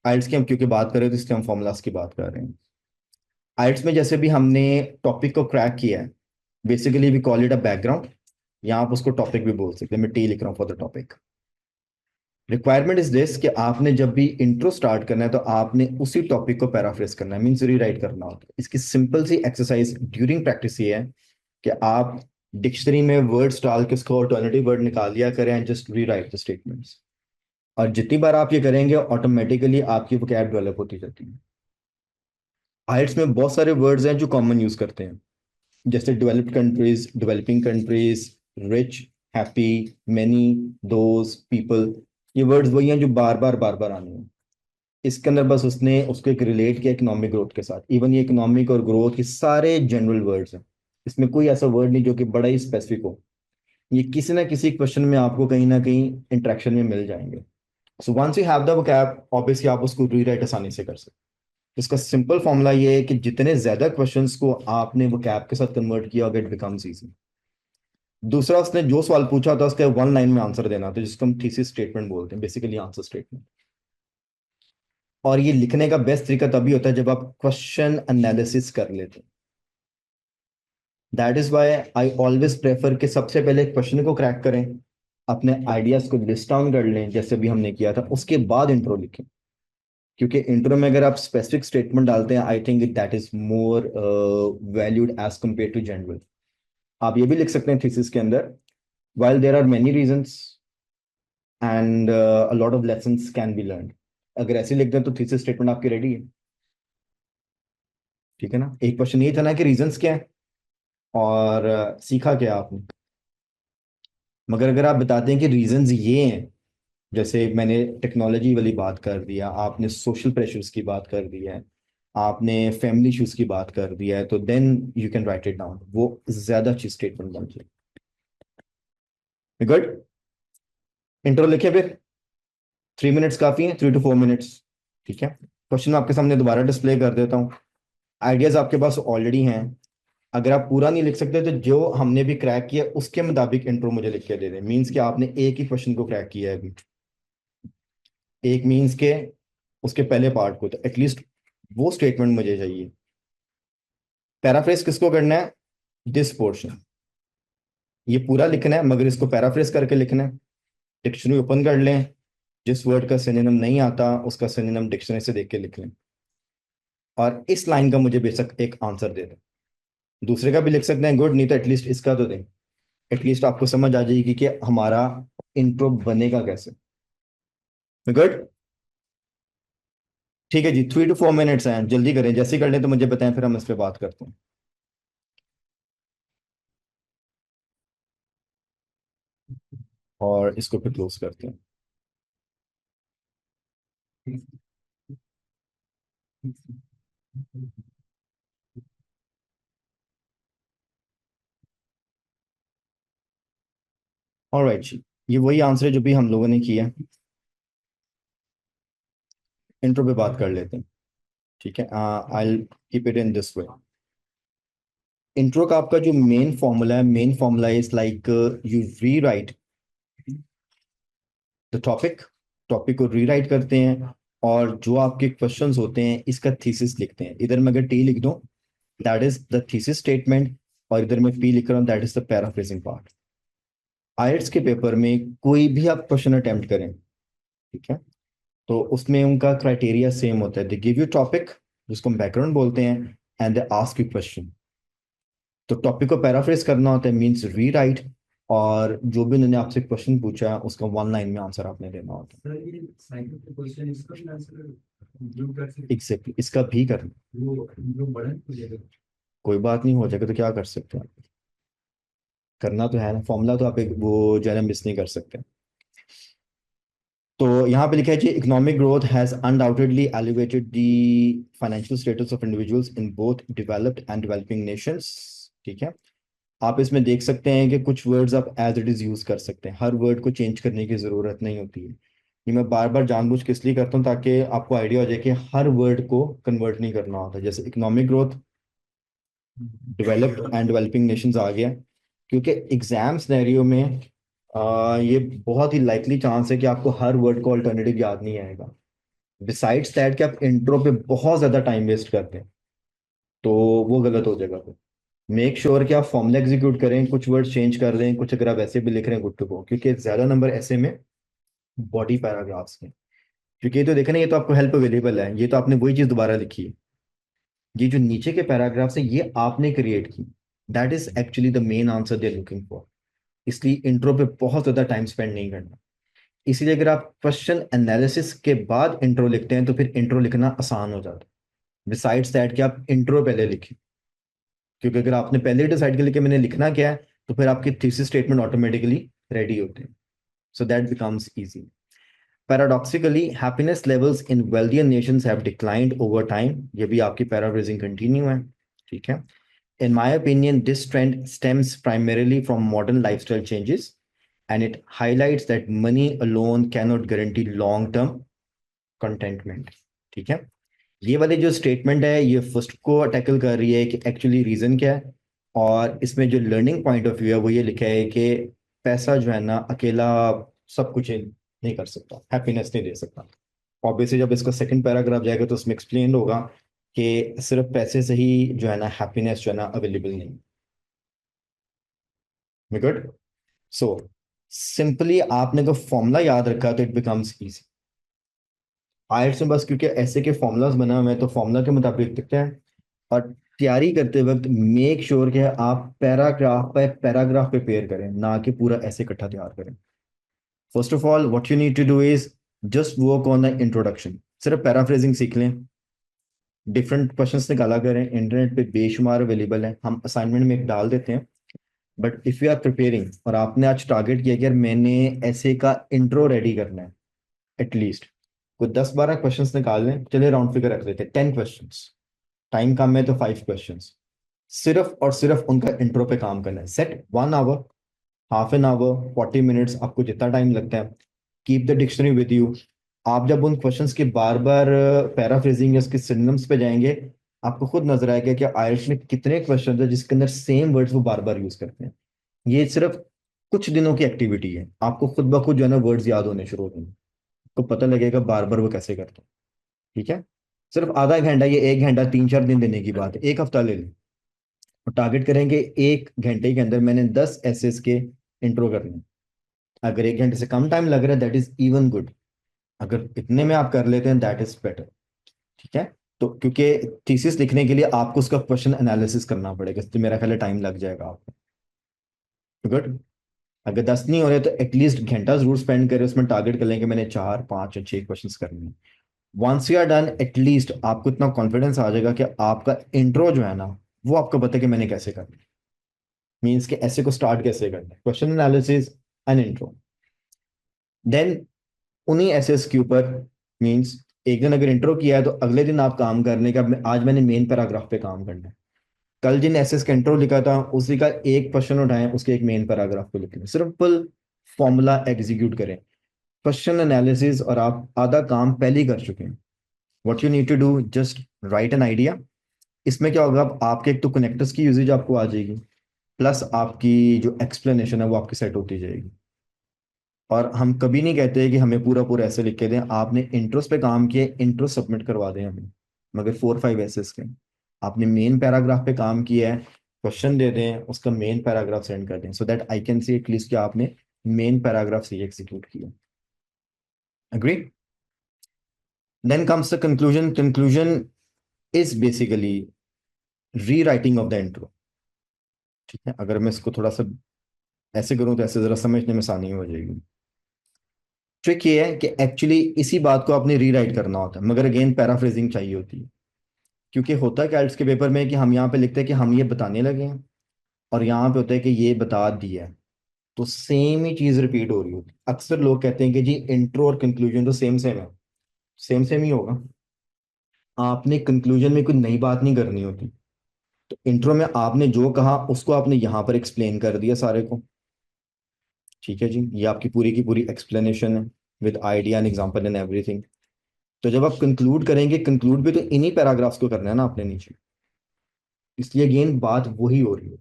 आइल्स की हम क्योंकि बात कर रहे हैं तो इसलिए हम फॉर्मूलाज की बात कर रहे हैं। आइल्स में जैसे भी हमने टॉपिक को क्रैक किया है, basically we call it a background, या आप उसको टॉपिक भी बोल सकते हैं, मैं टी लिख रहा हूँ for the topic. Requirement is this कि आपने जब भी इंट्रो स्टार्ट करना है तो आपने उसी टॉपिक को पैराफ्रेज करना है, मीन्स रीराइट करना होता है। इसकी सिंपल सी एक्सरसाइज ड्यूरिंग प्रैक्टिस ये है कि आप डिक्शनरी में वर्ड्स डाल के उसका ऑल्टरनेटिव वर्ड निकाल लिया करें and just rewrite the statements, और जितनी बार आप ये करेंगे ऑटोमेटिकली आपकी वोकैब डेवलप होती जाती है। आइल्स में बहुत सारे वर्ड्स हैं जो कॉमन यूज करते हैं, जैसे developed countries, developing countries, rich, happy, many, those, people, ये वर्ड्स वही हैं जो बार बार बार बार आने हैं। इसके अंदर बस उसने उसको एक रिलेट किया इकोनॉमिक ग्रोथ के साथ, इवन ये इकोनॉमिक और ग्रोथ के सारे जनरल वर्ड्स हैं, इसमें कोई ऐसा वर्ड नहीं जो कि बड़ा ही स्पेसिफिक हो, ये किसी ना किसी क्वेश्चन में आपको कहीं ना कहीं इंट्रैक्शन में मिल जाएंगे। So once you have the vocab, obviously आप उसको रीराइट आसानी से कर सकते हैं। इसका सिंपल फॉर्मूला ये है कि जितने ज्यादा क्वेश्चंस को आपने vocab के साथ कन्वर्ट किया होगा, इट बिकम्स इजी। दूसरा, उसने जो सवाल पूछा था उसका वन लाइन में आंसर देना था, जिसको हम थीसिस स्टेटमेंट बोलते हैं, बेसिकली आंसर स्टेटमेंट। और ये लिखने का बेस्ट तरीका तभी होता है जब आप क्वेश्चन एनालिसिस कर लेते हैं। That is why I always prefer कि सबसे पहले क्वेश्चन को क्रैक करें, अपने आइडियाज को लिस्ट डाउन कर लें जैसे भी हमने किया था, उसके बाद इंट्रो लिखें। क्योंकि इंट्रो में अगर आप स्पेसिफिक स्टेटमेंट डालते हैं, I think that is more valued as compare to general. आप ये भी लिख सकते हैं थीसिस के अंदर, while there are many reasons and a lot of lessons can be learned। अगर ऐसे लिख दें तो थीसिस स्टेटमेंट आपकी रेडी है। ठीक है ना। एक क्वेश्चन ये था ना कि रीजंस क्या है और सीखा क्या आपने। मगर अगर आप बताते हैं कि रीजंस ये हैं, जैसे मैंने टेक्नोलॉजी वाली बात कर दिया, आपने सोशल प्रेशर्स की बात कर दी है, आपने फैमिली इश्यूज की बात कर दिया है, तो then you can write it down, वो ज्यादा अच्छी स्टेटमेंट बन जाए। गुड। इंट्रो लिखे फिर। 3 मिनट्स काफी है, 3 to 4 मिनट्स। ठीक है। क्वेश्चन आपके सामने दोबारा डिस्प्ले कर देता हूँ। आइडियाज आपके पास ऑलरेडी हैं। अगर आप पूरा नहीं लिख सकते तो जो हमने भी क्रैक किया उसके मुताबिक इंट्रो मुझे लिख के दे दें। मींस कि आपने एक ही क्वेश्चन को क्रैक किया है अभी, एक मींस के उसके पहले पार्ट को, तो एटलीस्ट वो स्टेटमेंट मुझे चाहिए। पैराफ्रेज किसको करना है? This portion. ये पूरा लिखना है मगर इसको पैराफ्रेज करके लिखना है। डिक्शनरी ओपन कर लें, जिस वर्ड का सिनोनिम नहीं आता उसका सिनोनिम डिक्शनरी से देख के लिख लें, और इस लाइन का मुझे बेशक एक आंसर दे दें। दूसरे का भी लिख सकते हैं, गुड, नहीं तो एटलीस्ट इसका तो दें। एटलीस्ट आपको समझ आ जाएगी कि हमारा इंट्रो बनेगा कैसे। गुड। ठीक है जी, 3 to 4 मिनट्स हैं, जल्दी करें, जैसे ही कर लें तो मुझे बताएं, फिर हम इस पर बात करते हैं। और इसको फिर क्लोज करते हैं। ऑलराइट जी, ये वही आंसर है जो भी हम लोगों ने किया। इंट्रो पे बात कर लेते हैं। ठीक है। I keep it in this way. Intro का आपका जो मेन फॉर्मूला है, main formula is like you री राइट द टॉपिक, टॉपिक को रीराइट करते हैं, और जो आपके क्वेश्चंस होते हैं इसका थीसिस लिखते हैं। इधर मैं अगर टी लिख दूं, that is the thesis statement, और इधर मैं पी लिख रहा हूं, that is the paraphrasing part. IELTS के पेपर में कोई भी आप क्वेश्चन अटेम्प्ट करें, ठीक है, तो उसमें उनका क्राइटेरिया सेम होता है। दे गिव यू टॉपिक, जिसको हम बैकग्राउंड बोलते हैं, and they ask you question. तो टॉपिक को पैराफ्रेज करना होता है, मीन्स रीराइट, और जो भी उन्होंने आपसे क्वेश्चन पूछा है उसका वन लाइन में आंसर आपने देना होता है। सर, ये साइकिल के क्वेश्चन इसका भी आंसर इंक्लूड कर सकते एग्जैक्टली, इसका भी करना। वो बड़ा हो जाएगा। कोई बात नहीं, हो जाएगा तो क्या कर सकते हैं, करना तो है ना। फॉर्मूला तो आप एक वो जो है ना मिस नहीं कर सकते। तो यहाँ पे लिखा है जी, economic growth has undoubtedly elevated the financial status of individuals in both developed and developing nations. ठीक है। आप इसमें देख सकते हैं कि कुछ वर्ड्स आप एज इट इज यूज कर सकते हैं, हर वर्ड को चेंज करने की जरूरत नहीं होती है। ये मैं बार बार जानबूझ के इसलिए करता हूँ ताकि आपको आइडिया हो जाए कि हर वर्ड को कन्वर्ट नहीं करना होता। जैसे economic growth, developed and developing nations आ गया, क्योंकि एग्जाम सिनेरियो में ये बहुत ही लाइकली चांस है कि आपको हर वर्ड को अल्टरनेटिव याद नहीं आएगा। बिसाइड्स दैट कि आप इंट्रो पे बहुत ज्यादा टाइम वेस्ट करते हैं, तो वो गलत हो जाएगा। फिर मेक श्योर कि आप फॉर्मूला एग्जीक्यूट करें, कुछ वर्ड चेंज कर दें, कुछ अगर आप ऐसे भी लिख रहे हैं गुड टू गो, क्योंकि ज्यादा नंबर ऐसे में बॉडी पैराग्राफ्स में। क्योंकि ये तो देखना, ये तो आपको हेल्प अवेलेबल है, ये तो आपने वही चीज दोबारा लिखी है। ये जो नीचे के पैराग्राफ्स है ये आपने क्रिएट की, that is actually the main answer they are looking for. इसलिए इंट्रो पे बहुत ज्यादा टाइम स्पेंड नहीं करना। इसीलिए अगर आप क्वेश्चन एनालिसिस के बाद इंट्रो लिखते हैं तो फिर इंट्रो लिखना आसान हो जाता है, बिसाइड्स दैट कि आप इंट्रो पहले लिखें। क्योंकि अगर आपने पहले डिसाइड कर लिया कि मैंने लिखना क्या है, तो फिर आपकी थीसिस स्टेटमेंट ऑटोमेटिकली रेडी होते हैं, so that becomes easy. Paradoxically, happiness levels in wealthier nations have declined over time। ये भी आपकी paraphrasing continue है। ठीक है। In my opinion, this trend stems primarily from modern lifestyle changes and it highlights that money alone cannot guarantee long term contentment. ठीक है, ये वाली जो स्टेटमेंट है ये फर्स्ट को टैकल कर रही है कि एक्चुअली रीजन क्या है, और इसमें जो लर्निंग पॉइंट ऑफ व्यू है वो ये लिखा है कि पैसा जो है ना अकेला सब कुछ नहीं कर सकता, हैप्पीनेस नहीं दे सकता। ऑब्वियसली जब इसका सेकंड पैराग्राफ जाएगा तो उसमें एक्सप्लेन होगा कि सिर्फ पैसे से ही जो है ना हैप्पीनेस जो है ना अवेलेबल नहीं। गुड। सो सिंपली आपने अगर फॉर्मूला याद रखा तो इट बिकम्स इजी। आयट्स में बस क्योंकि ऐसे के फॉर्मूलाज बना हुए हैं तो फॉर्मूला के मुताबिक लिखते हैं, और तैयारी करते वक्त मेक श्योर कि आप पैराग्राफ बाय पैराग्राफ प्रिपेयर करें, ना कि पूरा ऐसे इकट्ठा तैयार करें। First of all what you need to do is just work on the introduction, सिर्फ पैराफ्रेजिंग सीख लें, डिफरेंट क्वेश्चंस निकाला करें, इंटरनेट पे बेशुमार अवेलेबल है, हम असाइनमेंट में एक डाल देते हैं। But if you are preparing और आपने आज टारगेट किया कि यार मैंने ऐसे का इंट्रो रेडी करना है, एटलीस्ट कोई 10-12 क्वेश्चंस निकाल लें, चलिए राउंड फिगर रख लेते हैं 10 क्वेश्चंस, टाइम कम है तो 5 क्वेश्चंस, सिर्फ और सिर्फ उनका इंट्रो पे काम करना है। Set 1 hour, half an hour, 40 minutes, आपको जितना टाइम लगता है। Keep the dictionary with you. आप जब उन क्वेश्चंस के बार बार पैराफ्रेजिंग या उसके सिनोनिम्स पे जाएंगे, आपको खुद नजर आएगा कि आयल्स में कितने क्वेश्चन है जिसके अंदर सेम वर्ड्स वो बार बार यूज करते हैं। ये सिर्फ कुछ दिनों की एक्टिविटी है, आपको खुद ब खुद जो है ना वर्ड्स याद होने शुरू हो जाएंगे, आपको पता लगेगा बार बार वो कैसे करते हैं। ठीक है, सिर्फ आधा घंटा, ये 1 घंटा 3-4 दिन देने की बात है, एक हफ्ता ले लें और टारगेट करेंगे 1 घंटे के अंदर मैंने 10 एसेस के इंट्रो करने हैं। अगर 1 घंटे से कम टाइम लग रहा है दैट इज इवन गुड, अगर इतने में आप कर लेते हैं दैट इज बेटर। ठीक है, तो क्योंकि थीसिस लिखने के लिए आपको उसका क्वेश्चन एनालिसिस करना पड़ेगा, तो मेरा ख्याल है टाइम लग जाएगा आपको। गुड। अगर 10 नहीं हो रहे तो एटलीस्ट घंटा जरूर स्पेंड करें उसमें, टारगेट कर लेंगे मैंने 4, 5 या 6 क्वेश्चन करने हैं। Once you are done at least आपको इतना कॉन्फिडेंस आ जाएगा कि आपका इंट्रो जो है ना वो आपको पता है कि मैंने कैसे करना है, मीन्स कि ऐसे को स्टार्ट कैसे करना है, question analysis and intro. Then उन्हीं एसेस के ऊपर, मीन्स एक दिन अगर इंट्रो किया है तो अगले दिन आप काम करने का आज मैंने मेन पैराग्राफ पे काम करना है, कल जिन एसेस का इंट्रो लिखा था उसी का एक क्वेश्चन उठाएं उसके एक मेन पैराग्राफ पे लिखें, सिंपल फॉर्मूला एग्जीक्यूट करें, क्वेश्चन एनालिसिस और आप आधा काम पहले ही कर चुके हैं। What you need to do just write an idea. इसमें क्या होगा, आपके एक तो कनेक्टर्स की यूजेज आपको आ जाएगी, प्लस आपकी जो एक्सप्लेनेशन है वो आपकी सेट होती जाएगी। और हम कभी नहीं कहते कि हमें पूरा पूरा ऐसे लिख के दें, आपने इंट्रोस पे काम किए इंट्रो सबमिट करवा दें हमें, मगर 4-5 ऐसे के आपने मेन पैराग्राफ पे काम किया है, क्वेश्चन दे दें उसका मेन पैराग्राफ सेंड कर दें, so that I can see at least कि आपने मेन पैराग्राफ से एग्जीक्यूट किया। Agree. Then comes the conclusion. Conclusion is basically rewriting of the intro. ठीक है, अगर मैं इसको थोड़ा सा ऐसे करूं तो ऐसे जरा समझने में आसानी हो जाएगी। ट्रिक ये है कि एक्चुअली इसी बात को आपने रीराइट करना होता है, मगर अगेन पैराफ्रेजिंग चाहिए होती है, क्योंकि होता है कैल्स के पेपर में कि हम यहाँ पे लिखते हैं कि हम ये बताने लगे हैं, और यहाँ पे होता है कि ये बता दिया है, तो सेम ही चीज रिपीट हो रही होती है। अक्सर लोग कहते हैं कि जी इंट्रो और कंक्लूजन तो सेम सेम है, सेम सेम ही होगा, आपने कंक्लूजन में कोई नई बात नहीं करनी होती। तो इंट्रो में आपने जो कहा उसको आपने यहाँ पर एक्सप्लेन कर दिया सारे को। ठीक है जी, ये आपकी पूरी की पूरी एक्सप्लेनेशन है with idea and example and everything. तो जब आप कंक्लूड करेंगे, कंक्लूड भी तो इन्हीं पैराग्राफ्स को करना है ना आपने नीचे, इसलिए अगेन बात वही हो रही है।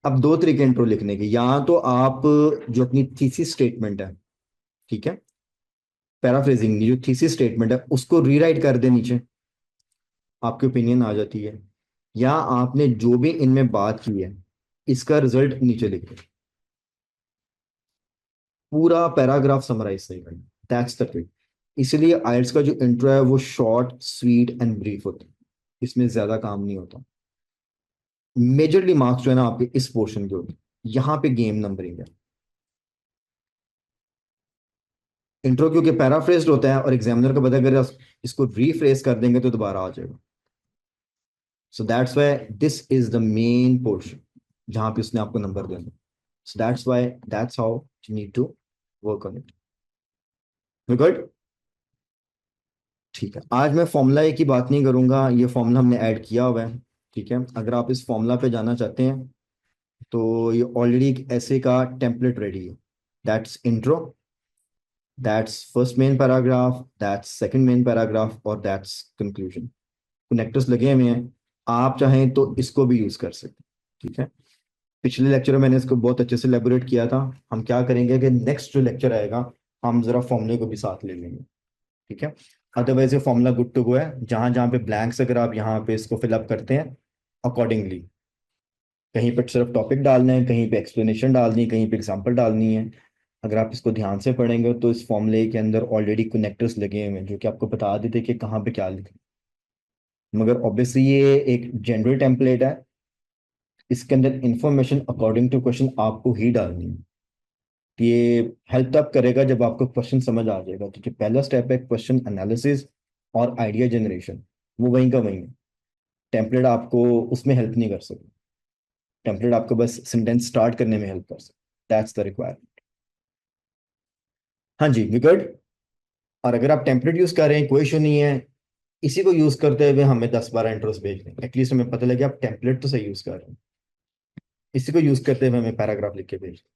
अब दो तरीके इंट्रो लिखने के, या तो आप जो अपनी थीसिस स्टेटमेंट है, ठीक है, पैराफ्रेजिंग जो थीसिस स्टेटमेंट है उसको रीराइट कर दे नीचे, आपकी ओपिनियन आ जाती है, या आपने जो भी इनमें बात की है इसका रिजल्ट नीचे लिख दे, पूरा पैराग्राफ समराइज सही करना, दैट्स द ट्रिक। इसलिए आइल्स का जो इंट्रो है वो शॉर्ट स्वीट एंड ब्रीफ होता है, इसमें ज्यादा काम नहीं होता। मेजरली मार्क्स जो है ना आपके इस पोर्शन के होते हैं, यहाँ पे गेम नंबरिंग है। इंट्रो क्योंकि पैराफ्रेज्ड होता है और एग्जामिनर को पता है अगर आप इसको रीफ्रेज कर देंगे तो दोबारा आ जाएगा, so that's why this is the main portion जहां पे उसने आपको नंबर देना, so that's why that's how you need to work on it. Good. ठीक है, आज मैं फॉर्मूला ए की बात नहीं करूंगा, ये फॉर्मूला हमने ऐड किया हुआ है। ठीक है, अगर आप इस फॉर्मूला पे जाना चाहते हैं तो ये ऑलरेडी एक ऐसे का टेम्पलेट रेडी है, that's intro, that's first main paragraph, that's second main paragraph, और दैट्स कंक्लूजन। कनेक्टर्स लगे हुए हैं, आप चाहें तो इसको भी यूज कर सकते हैं, ठीक है। पिछले लेक्चर में मैंने इसको बहुत अच्छे से एलेबोरेट किया था। हम क्या करेंगे कि नेक्स्ट जो लेक्चर आएगा हम जरा फॉर्मूले को भी साथ ले लेंगे, ठीक है। अदरवाइज ये फॉर्मूला गुड टू गो है, जहां जहां पे ब्लैंक्स अगर आप यहाँ पे इसको फिलअप करते हैं अकॉर्डिंगली, कहीं पे सिर्फ टॉपिक डालना है, कहीं पे एक्सप्लेनेशन डालनी है, कहीं पे एग्जांपल डालनी है। अगर आप इसको ध्यान से पढ़ेंगे तो इस फॉर्मूले के अंदर ऑलरेडी कनेक्टर्स लगे हुए हैं जो कि आपको बता देते कि कहाँ पे क्या लिखना है। मगर ऑब्वियसली ये एक जनरल टेम्पलेट है, इसके अंदर इंफॉर्मेशन अकॉर्डिंग टू क्वेश्चन आपको ही डालनी है। ये हेल्प तब करेगा जब आपको क्वेश्चन समझ आ जाएगा। तो जो पहला स्टेप है क्वेश्चन एनालिसिस और आइडिया जनरेशन, वो वहीं का वहीं है। टेम्पलेट आपको उसमें हेल्प नहीं कर सकता, टेम्पलेट आपको बस सेंटेंस स्टार्ट करने में हेल्प कर सकता। That's the requirement. हाँ जी, वी गुड। और अगर आप टेम्पलेट यूज कर रहे हैं कोई इशू नहीं है, इसी को यूज करते हुए हमें 10-12 इंट्रोस भेज दें, एटलीस्ट हमें पता लगे आप टेम्पलेट तो सही यूज कर रहे हैं। इसी को यूज करते हुए हमें पैराग्राफ लिख के भेज दें।